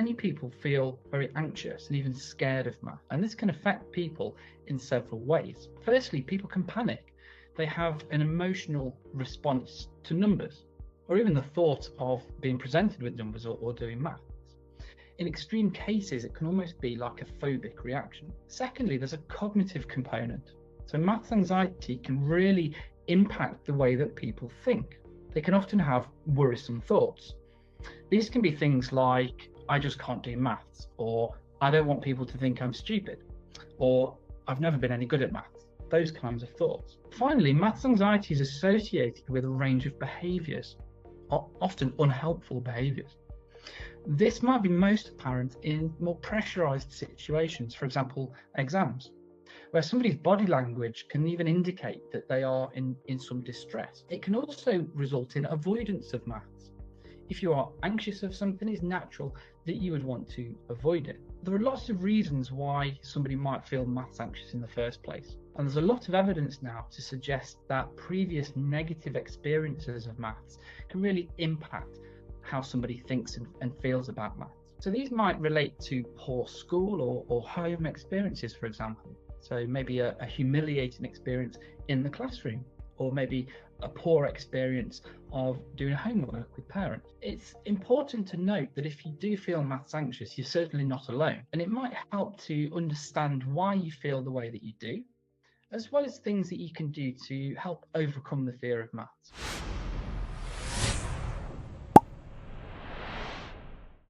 Many people feel very anxious and even scared of math, and this can affect people in several ways. Firstly, people can panic. They have an emotional response to numbers, or even the thought of being presented with numbers or doing maths. In extreme cases, it can almost be like a phobic reaction. Secondly, there's a cognitive component. So maths anxiety can really impact the way that people think. They can often have worrisome thoughts. These can be things like, I just can't do maths, or I don't want people to think I'm stupid, or I've never been any good at maths. Those kinds of thoughts. Finally, maths anxiety is associated with a range of behaviours, often unhelpful behaviours. This might be most apparent in more pressurised situations, for example, exams, where somebody's body language can even indicate that they are in some distress. It can also result in avoidance of maths. If you are anxious of something, it's natural that you would want to avoid it. There are lots of reasons why somebody might feel maths anxious in the first place. And there's a lot of evidence now to suggest that previous negative experiences of maths can really impact how somebody thinks and feels about maths. So these might relate to poor school or home experiences, for example. So maybe a humiliating experience in the classroom, or maybe a poor experience of doing homework with parents. It's important to note that if you do feel maths anxious, you're certainly not alone. And it might help to understand why you feel the way that you do, as well as things that you can do to help overcome the fear of maths.